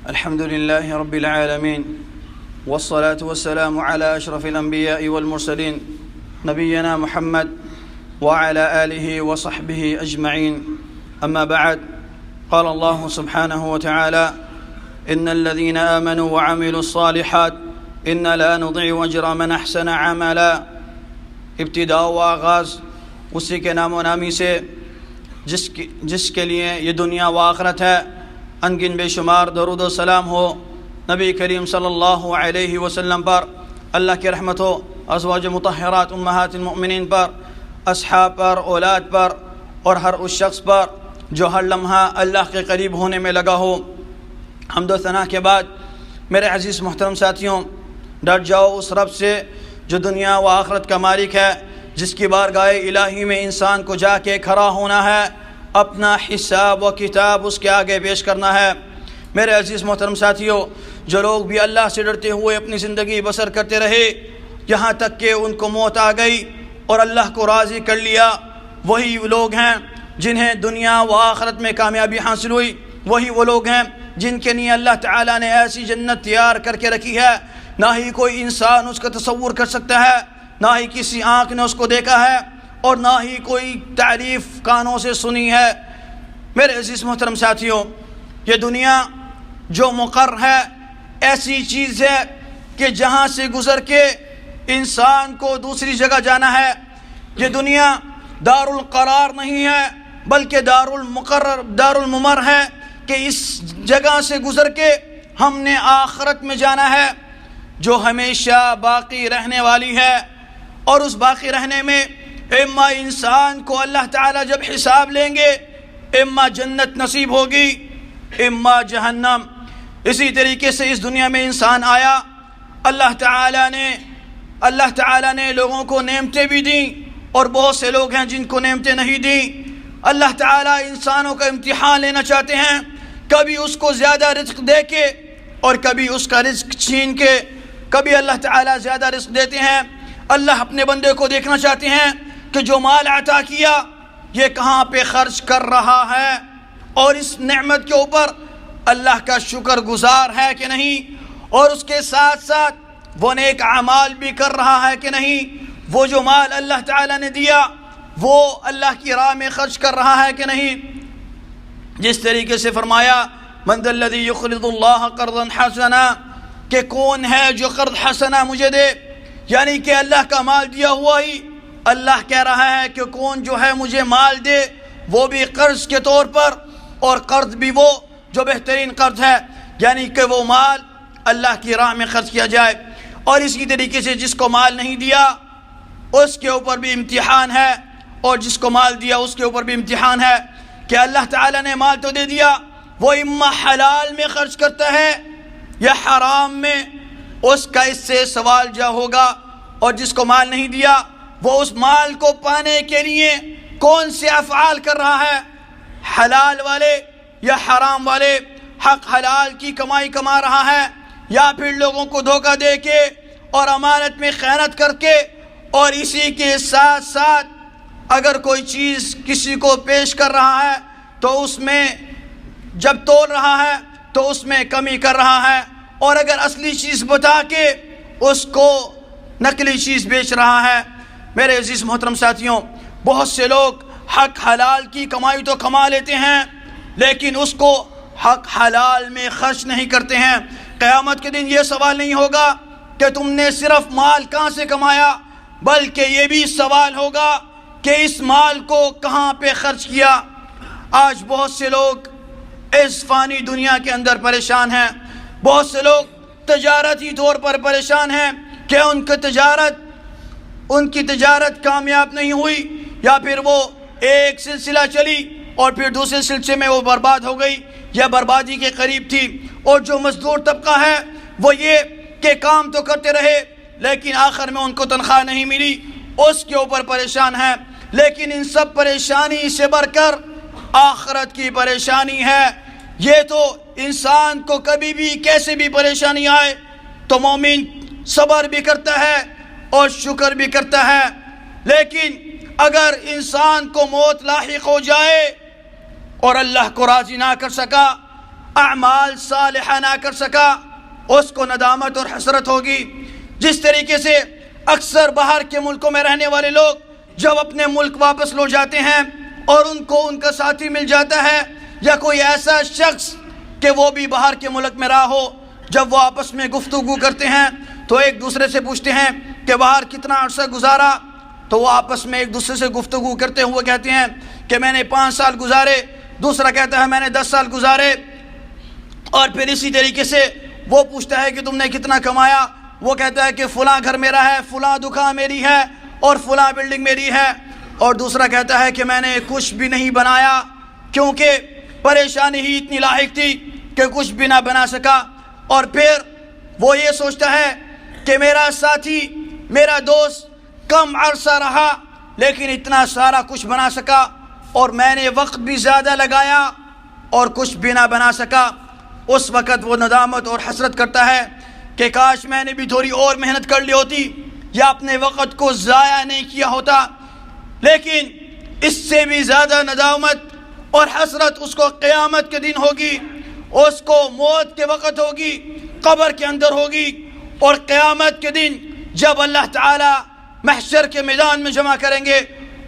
الحمد لله رب العالمين والصلاة والسلام على أشرف الأنبياء والمرسلين نبينا محمد وعلى آله وصحبه أجمعين. أما بعد، قال الله سبحانه وتعالى: إن الذين آمنوا وعملوا الصالحات إنا لا نضيع أجر من أحسن عملا. ابتداء و آغاز اسی کے نام و نامی سے جس کے لیے یہ دنیا و آخرت ہے. انگن بے شمار درود و سلام ہو نبی کریم صلی اللہ علیہ وسلم پر، اللہ کی رحمت ہو ازواج مطہرات امہات المؤمنین پر، اصحاب پر، اولاد پر، اور ہر اس شخص پر جو ہر لمحہ اللہ کے قریب ہونے میں لگا ہو. حمد و ثنا کے بعد میرے عزیز محترم ساتھیوں، ڈٹ جاؤ اس رب سے جو دنیا و آخرت کا مالک ہے، جس کی بارگاہ الہی میں انسان کو جا کے کھڑا ہونا ہے، اپنا حساب و کتاب اس کے آگے پیش کرنا ہے. میرے عزیز محترم ساتھیوں، جو لوگ بھی اللہ سے ڈرتے ہوئے اپنی زندگی بسر کرتے رہے یہاں تک کہ ان کو موت آ گئی اور اللہ کو راضی کر لیا، وہی لوگ ہیں جنہیں دنیا و آخرت میں کامیابی حاصل ہوئی. وہی وہ لوگ ہیں جن کے لیے اللہ تعالیٰ نے ایسی جنت تیار کر کے رکھی ہے، نہ ہی کوئی انسان اس کا تصور کر سکتا ہے، نہ ہی کسی آنکھ نے اس کو دیکھا ہے، اور نہ ہی کوئی تعریف کانوں سے سنی ہے. میرے عزیز محترم ساتھیوں، یہ دنیا جو مقر ہے ایسی چیز ہے کہ جہاں سے گزر کے انسان کو دوسری جگہ جانا ہے. یہ دنیا دار القرار نہیں ہے بلکہ دار الممر ہے کہ اس جگہ سے گزر کے ہم نے آخرت میں جانا ہے جو ہمیشہ باقی رہنے والی ہے. اور اس باقی رہنے میں اما انسان کو اللہ تعالیٰ جب حساب لیں گے اما جنت نصیب ہوگی اما جہنم. اسی طریقے سے اس دنیا میں انسان آیا، اللہ تعالیٰ نے لوگوں کو نعمتیں بھی دیں، اور بہت سے لوگ ہیں جن کو نعمتیں نہیں دیں. اللہ تعالیٰ انسانوں کا امتحان لینا چاہتے ہیں، کبھی اس کو زیادہ رزق دے کے اور کبھی اس کا رزق چھین کے. کبھی اللہ تعالیٰ زیادہ رزق دیتے ہیں. اللہ اپنے بندے کو دیکھنا چاہتے ہیں کہ جو مال عطا کیا یہ کہاں پہ خرچ کر رہا ہے، اور اس نعمت کے اوپر اللہ کا شکر گزار ہے کہ نہیں، اور اس کے ساتھ ساتھ وہ نیک اعمال بھی کر رہا ہے کہ نہیں. وہ جو مال اللہ تعالیٰ نے دیا وہ اللہ کی راہ میں خرچ کر رہا ہے کہ نہیں. جس طریقے سے فرمایا من ذا الذی یقرض اللہ قرضا حسنا، کہ کون ہے جو قرض حسنا مجھے دے، یعنی کہ اللہ کا مال دیا ہوا ہی اللہ کہہ رہا ہے کہ کون جو ہے مجھے مال دے، وہ بھی قرض کے طور پر، اور قرض بھی وہ جو بہترین قرض ہے، یعنی کہ وہ مال اللہ کی راہ میں خرچ کیا جائے. اور اسی طریقے سے جس کو مال نہیں دیا اس کے اوپر بھی امتحان ہے، اور جس کو مال دیا اس کے اوپر بھی امتحان ہے کہ اللہ تعالیٰ نے مال تو دے دیا، وہ اما حلال میں خرچ کرتا ہے یا حرام میں، اس کا اس سے سوال جا ہوگا. اور جس کو مال نہیں دیا وہ اس مال کو پانے کے لیے کون سے افعال کر رہا ہے، حلال والے یا حرام والے. حق حلال کی کمائی کما رہا ہے یا پھر لوگوں کو دھوکہ دے کے اور امانت میں خیانت کر کے، اور اسی کے ساتھ ساتھ اگر کوئی چیز کسی کو پیش کر رہا ہے تو اس میں جب تول رہا ہے تو اس میں کمی کر رہا ہے، اور اگر اصلی چیز بتا کے اس کو نقلی چیز بیچ رہا ہے. میرے عزیز محترم ساتھیوں، بہت سے لوگ حق حلال کی کمائی تو کما لیتے ہیں لیکن اس کو حق حلال میں خرچ نہیں کرتے ہیں. قیامت کے دن یہ سوال نہیں ہوگا کہ تم نے صرف مال کہاں سے کمایا، بلکہ یہ بھی سوال ہوگا کہ اس مال کو کہاں پہ خرچ کیا. آج بہت سے لوگ اس فانی دنیا کے اندر پریشان ہیں. بہت سے لوگ تجارتی طور پر پریشان ہیں کہ ان کی تجارت کامیاب نہیں ہوئی، یا پھر وہ ایک سلسلہ چلی اور پھر دوسرے سلسلے میں وہ برباد ہو گئی یا بربادی کے قریب تھی. اور جو مزدور طبقہ ہے وہ یہ کہ کام تو کرتے رہے لیکن آخر میں ان کو تنخواہ نہیں ملی، اس کے اوپر پریشان ہے. لیکن ان سب پریشانی سے بڑھ کر آخرت کی پریشانی ہے. یہ تو انسان کو کبھی بھی کیسے بھی پریشانی آئے تو مومن صبر بھی کرتا ہے اور شکر بھی کرتا ہے. لیکن اگر انسان کو موت لاحق ہو جائے اور اللہ کو راضی نہ کر سکا، اعمال صالحہ نہ کر سکا اس کو ندامت اور حسرت ہوگی۔ جس طریقے سے اکثر باہر کے ملکوں میں رہنے والے لوگ جب اپنے ملک واپس لوٹ جاتے ہیں اور ان کو ان کا ساتھی مل جاتا ہے یا کوئی ایسا شخص کہ وہ بھی باہر کے ملک میں رہا ہو، جب وہ آپس میں گفتگو کرتے ہیں تو ایک دوسرے سے پوچھتے ہیں کہ باہر کتنا عرصہ گزارا، تو وہ آپس میں ایک دوسرے سے گفتگو کرتے ہوئے کہتے ہیں کہ میں نے 5 سال گزارے، دوسرا کہتا ہے میں نے 10 سال گزارے، اور پھر اسی طریقے سے وہ پوچھتا ہے کہ تم نے کتنا کمایا، وہ کہتا ہے کہ فلاں گھر میرا ہے، فلاں دکان میری ہے اور فلاں بلڈنگ میری ہے، اور دوسرا کہتا ہے کہ میں نے کچھ بھی نہیں بنایا کیونکہ پریشانی ہی اتنی لاحق تھی کہ کچھ بھی نہ بنا سکا۔ اور پھر وہ یہ سوچتا ہے کہ میرا ساتھی، میرا دوست کم عرصہ رہا لیکن اتنا سارا کچھ بنا سکا، اور میں نے وقت بھی زیادہ لگایا اور کچھ بھی نہ بنا سکا۔ اس وقت وہ ندامت اور حسرت کرتا ہے کہ کاش میں نے بھی تھوڑی اور محنت کر لی ہوتی یا اپنے وقت کو ضائع نہیں کیا ہوتا۔ لیکن اس سے بھی زیادہ ندامت اور حسرت اس کو قیامت کے دن ہوگی، اس کو موت کے وقت ہوگی، قبر کے اندر ہوگی، اور قیامت کے دن جب اللہ تعالی محشر کے میدان میں جمع کریں گے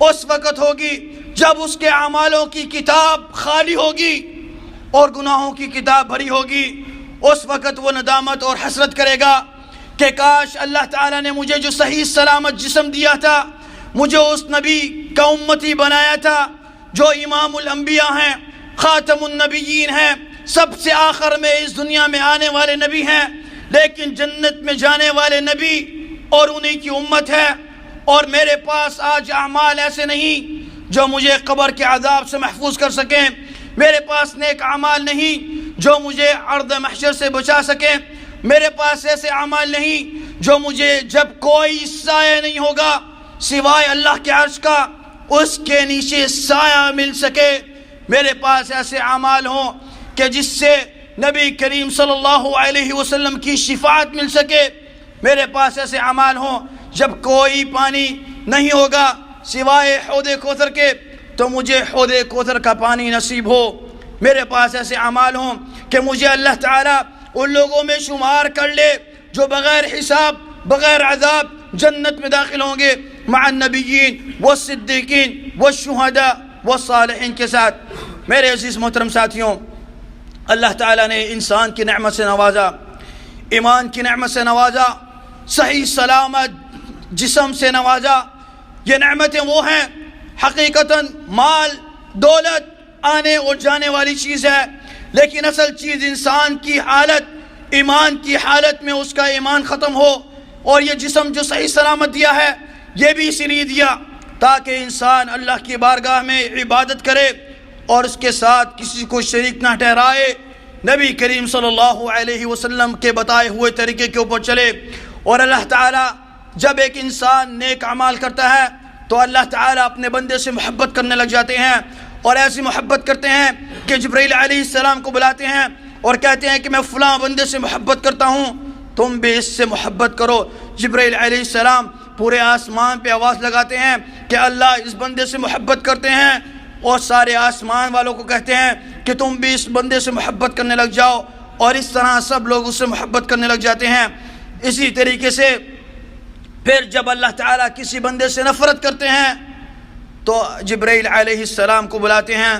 اس وقت ہوگی جب اس کے اعمالوں کی کتاب خالی ہوگی اور گناہوں کی کتاب بھری ہوگی۔ اس وقت وہ ندامت اور حسرت کرے گا کہ کاش اللہ تعالیٰ نے مجھے جو صحیح سلامت جسم دیا تھا، مجھے اس نبی کا امتی بنایا تھا جو امام الانبیاء ہیں، خاتم النبیین ہیں، سب سے آخر میں اس دنیا میں آنے والے نبی ہیں، لیکن جنت میں جانے والے نبی اور انہی کی امت ہے، اور میرے پاس آج اعمال ایسے نہیں جو مجھے قبر کے عذاب سے محفوظ کر سکیں، میرے پاس نیک اعمال نہیں جو مجھے عرض محشر سے بچا سکیں، میرے پاس ایسے اعمال نہیں جو مجھے جب کوئی سایہ نہیں ہوگا سوائے اللہ کے عرش کا اس کے نیچے سایہ مل سکے، میرے پاس ایسے اعمال ہوں کہ جس سے نبی کریم صلی اللہ علیہ وسلم کی شفاعت مل سکے، میرے پاس ایسے اعمال ہوں جب کوئی پانی نہیں ہوگا سوائے حوض کوثر کے تو مجھے حوض کوثر کا پانی نصیب ہو، میرے پاس ایسے اعمال ہوں کہ مجھے اللہ تعالیٰ ان لوگوں میں شمار کر لے جو بغیر حساب بغیر عذاب جنت میں داخل ہوں گے مع النبیین والصدیقین والشہداء والصالحین کے ساتھ۔ میرے عزیز محترم ساتھیوں، اللہ تعالیٰ نے انسان کی نعمت سے نوازا، ایمان کی نعمت سے نوازا، صحیح سلامت جسم سے نوازا۔ یہ نعمتیں وہ ہیں حقیقتاً مال دولت آنے اور جانے والی چیز ہے، لیکن اصل چیز انسان کی حالت، ایمان کی حالت میں اس کا ایمان ختم ہو، اور یہ جسم جو صحیح سلامت دیا ہے یہ بھی اسی لیے دیا تاکہ انسان اللہ کی بارگاہ میں عبادت کرے اور اس کے ساتھ کسی کو شریک نہ ٹھہرائے، نبی کریم صلی اللہ علیہ وسلم کے بتائے ہوئے طریقے کے اوپر چلے۔ اور اللہ تعالیٰ جب ایک انسان نیک اعمال کرتا ہے تو اللہ تعالیٰ اپنے بندے سے محبت کرنے لگ جاتے ہیں، اور ایسی محبت کرتے ہیں کہ جبرائیل علیہ السلام کو بلاتے ہیں اور کہتے ہیں کہ میں فلاں بندے سے محبت کرتا ہوں، تم بھی اس سے محبت کرو۔ جبرائیل علیہ السلام پورے آسمان پہ آواز لگاتے ہیں کہ اللہ اس بندے سے محبت کرتے ہیں، اور سارے آسمان والوں کو کہتے ہیں کہ تم بھی اس بندے سے محبت کرنے لگ جاؤ، اور اس طرح سب لوگ اس سے محبت کرنے لگ جاتے ہیں۔ اسی طریقے سے پھر جب اللہ تعالیٰ کسی بندے سے نفرت کرتے ہیں تو جبرائیل علیہ السلام کو بلاتے ہیں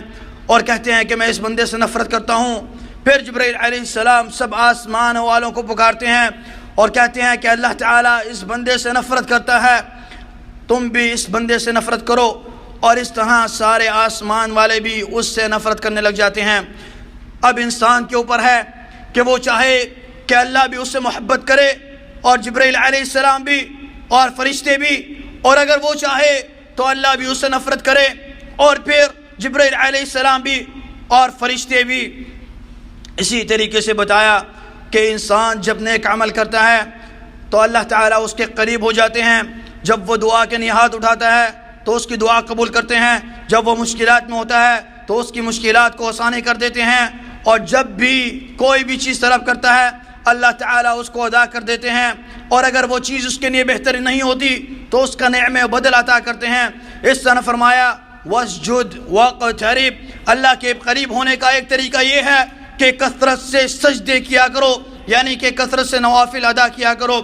اور کہتے ہیں کہ میں اس بندے سے نفرت کرتا ہوں۔ پھر جبرائیل علیہ السلام سب آسمان والوں کو پکارتے ہیں اور کہتے ہیں کہ اللہ تعالیٰ اس بندے سے نفرت کرتا ہے، تم بھی اس بندے سے نفرت کرو، اور اس طرح سارے آسمان والے بھی اس سے نفرت کرنے لگ جاتے ہیں۔ اب انسان کے اوپر ہے کہ وہ چاہے کہ اللہ بھی اس سے محبت کرے اور جبرائیل علیہ السلام بھی اور فرشتے بھی، اور اگر وہ چاہے تو اللہ بھی اس سے نفرت کرے اور پھر جبرائیل علیہ السلام بھی اور فرشتے بھی۔ اسی طریقے سے بتایا کہ انسان جب نیک عمل کرتا ہے تو اللہ تعالیٰ اس کے قریب ہو جاتے ہیں، جب وہ دعا کے لیے ہاتھ اٹھاتا ہے تو اس کی دعا قبول کرتے ہیں، جب وہ مشکلات میں ہوتا ہے تو اس کی مشکلات کو آسانی کر دیتے ہیں، اور جب بھی کوئی بھی چیز طلب کرتا ہے اللہ تعالیٰ اس کو ادا کر دیتے ہیں، اور اگر وہ چیز اس کے لیے بہتر نہیں ہوتی تو اس کا نعمت بدل عطا کرتے ہیں۔ اس طرح فرمایا واسجد واقترب، اللہ کے قریب ہونے کا ایک طریقہ یہ ہے کہ کثرت سے سجدے کیا کرو، یعنی کہ کثرت سے نوافل ادا کیا کرو۔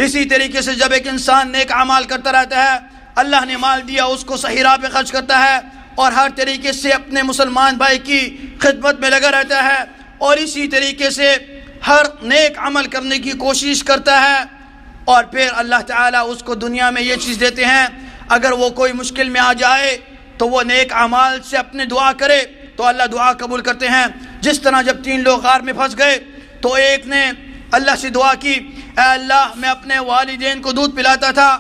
اسی طریقے سے جب ایک انسان نیک اعمال کرتا رہتا ہے، اللہ نے مال دیا اس کو صحیح راہ پہ خرچ کرتا ہے اور ہر طریقے سے اپنے مسلمان بھائی کی خدمت میں لگا رہتا ہے، اور اسی طریقے سے ہر نیک عمل کرنے کی کوشش کرتا ہے، اور پھر اللہ تعالیٰ اس کو دنیا میں یہ چیز دیتے ہیں، اگر وہ کوئی مشکل میں آ جائے تو وہ نیک اعمال سے اپنے دعا کرے تو اللہ دعا قبول کرتے ہیں۔ جس طرح جب 3 لوگ غار میں پھنس گئے تو ایک نے اللہ سے دعا کی، اے اللہ میں اپنے والدین کو دودھ پلاتا تھا،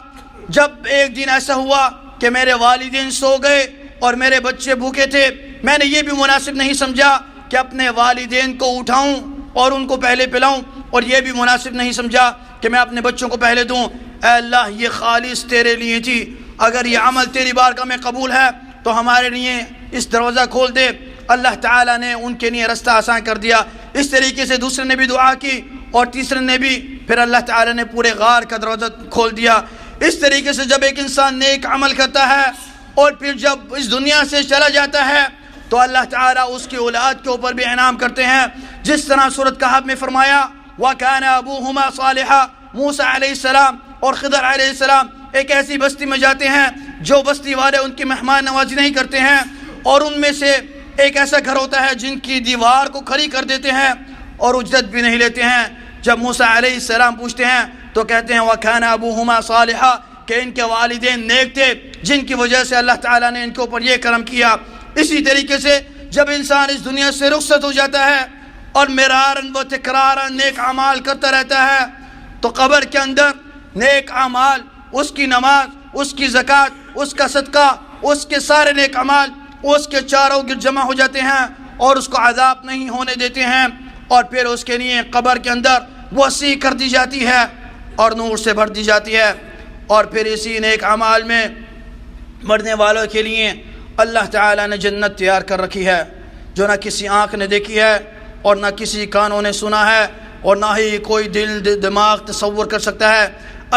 جب ایک دن ایسا ہوا کہ میرے والدین سو گئے اور میرے بچے بھوکے تھے، میں نے یہ بھی مناسب نہیں سمجھا کہ اپنے والدین کو اٹھاؤں اور ان کو پہلے پلاؤں، اور یہ بھی مناسب نہیں سمجھا کہ میں اپنے بچوں کو پہلے دوں۔ اے اللہ یہ خالص تیرے لیے تھی، اگر یہ عمل تیری بارگاہ میں قبول ہے تو ہمارے لیے اس دروازہ کھول دے۔ اللہ تعالیٰ نے ان کے لیے رستہ آسان کر دیا۔ اس طریقے سے دوسرے نے بھی دعا کی اور تیسرے نے بھی، پھر اللہ تعالیٰ نے پورے غار کا دروازہ کھول دیا۔ اس طریقے سے جب ایک انسان نیک عمل کرتا ہے اور پھر جب اس دنیا سے چلا جاتا ہے تو اللہ تعالیٰ اس کی اولاد کے اوپر بھی انعام کرتے ہیں، جس طرح سورۃ کہف میں فرمایا وَكَانَ أَبُوهُمَا صَالِحًا، موسیٰ علیہ السلام اور خضر علیہ السلام ایک ایسی بستی میں جاتے ہیں جو بستی والے ان کی مہمان نوازی نہیں کرتے ہیں، اور ان میں سے ایک ایسا گھر ہوتا ہے جن کی دیوار کو کھڑی کر دیتے ہیں اور اجرت بھی نہیں لیتے ہیں۔ جب موسیٰ علیہ السلام پوچھتے ہیں تو کہتے ہیں وَكَانَ أَبُوهُمَا صَالِحًا، کہ ان کے والدین نیک تھے جن کی وجہ سے اللہ تعالیٰ نے ان کے اوپر یہ کرم کیا۔ اسی طریقے سے جب انسان اس دنیا سے رخصت ہو جاتا ہے اور مرارن و تکرارن نیک اعمال کرتا رہتا ہے تو قبر کے اندر نیک اعمال، اس کی نماز، اس کی زکوٰۃ، اس کا صدقہ، اس کے سارے نیک اعمال اس کے چاروں گرد جمع ہو جاتے ہیں اور اس کو عذاب نہیں ہونے دیتے ہیں، اور پھر اس کے لیے قبر کے اندر وسیع کر دی جاتی ہے اور نور سے بھر دی جاتی ہے، اور پھر اسی نیک اعمال میں مرنے والوں کے لیے اللہ تعالیٰ نے جنت تیار کر رکھی ہے جو نہ کسی آنکھ نے دیکھی ہے اور نہ کسی کانوں نے سنا ہے اور نہ ہی کوئی دل دماغ تصور کر سکتا ہے۔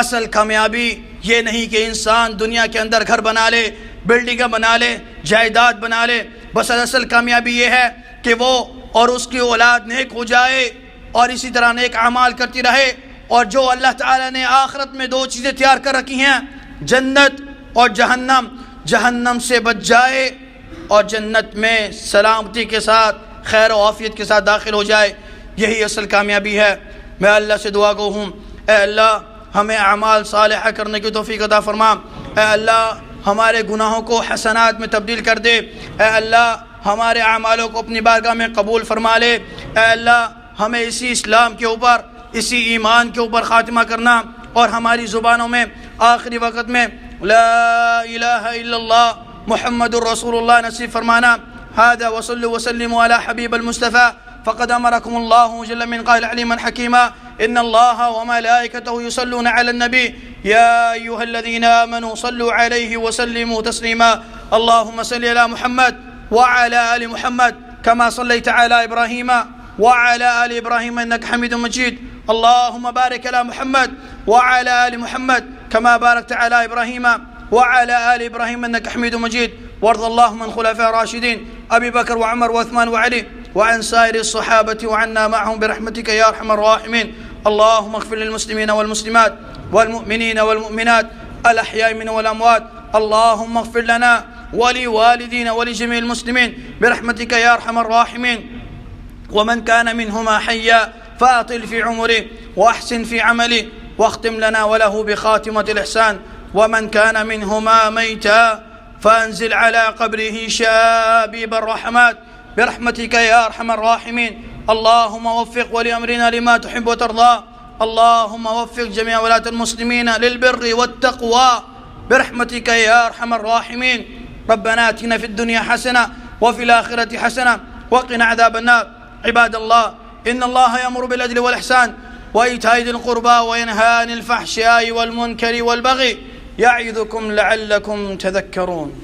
اصل کامیابی یہ نہیں کہ انسان دنیا کے اندر گھر بنا لے، بلڈنگیں بنا لے، جائیداد بنا لے، بس اصل کامیابی یہ ہے کہ وہ اور اس کی اولاد نیک ہو جائے اور اسی طرح نیک اعمال کرتی رہے، اور جو اللہ تعالیٰ نے آخرت میں 2 چیزیں تیار کر رکھی ہیں، جنت اور جہنم، جہنم سے بچ جائے اور جنت میں سلامتی کے ساتھ خیر و عافیت کے ساتھ داخل ہو جائے، یہی اصل کامیابی ہے۔ میں اللہ سے دعا گو ہوں، اے اللہ ہمیں اعمال صالحہ کرنے کی توفیق عطا فرما، اے اللہ ہمارے گناہوں کو حسنات میں تبدیل کر دے، اے اللہ ہمارے اعمالوں کو اپنی بارگاہ میں قبول فرما لے، اے اللہ ہمیں اسی اسلام کے اوپر، اسی ایمان کے اوپر خاتمہ کرنا اور ہماری زبانوں میں آخری وقت میں لا الہ الا اللہ محمد الرسول اللہ نصیب فرمانا۔ هذا وصلوا وسلموا على حبيب المصطفى فقد أمركم الله جل من قائل عليما حكيما إن الله وملائكته يصلون على النبي يا أيها الذين آمنوا صلوا عليه وسلموا تسليما اللهم صل على محمد وعلى آل محمد كما صليت على إبراهيم وعلى آل إبراهيم إنك حميد مجيد اللهم بارك على محمد وعلى آل محمد كما باركت على إبراهيم وعلى آل إبراهيم إنك حميد مجيد وارض اللهم عن خلفاء الراشدين أبي بكر وعمر وعثمان وعلي وعن سائر الصحابة وعنا معهم برحمتك يا أرحم الراحمين اللهم اغفر للمسلمين والمسلمات والمؤمنين والمؤمنات الأحياء منهم والأموات اللهم اغفر لنا ولوالدينا ولجميع المسلمين برحمتك يا أرحم الراحمين ومن كان منهما حيا فأطل في عمره وأحسن في عمله واختم لنا وله بخاتمة الإحسان ومن كان منهما ميتا فأنزل على قبره شابيب الرحمات برحمتك يا أرحم الراحمين اللهم وفق ولي أمرنا لما تحب وترضى اللهم وفق جميع ولاة المسلمين للبر والتقوى برحمتك يا أرحم الراحمين ربنا آتنا في الدنيا حسنة وفي الآخرة حسنة وقنا عذاب النار عباد الله إن الله يأمر بالعدل والإحسان وإيتاء ذي القربى وينهى عن الفحشاء والمنكر والبغي يعظكم لعلكم تذكرون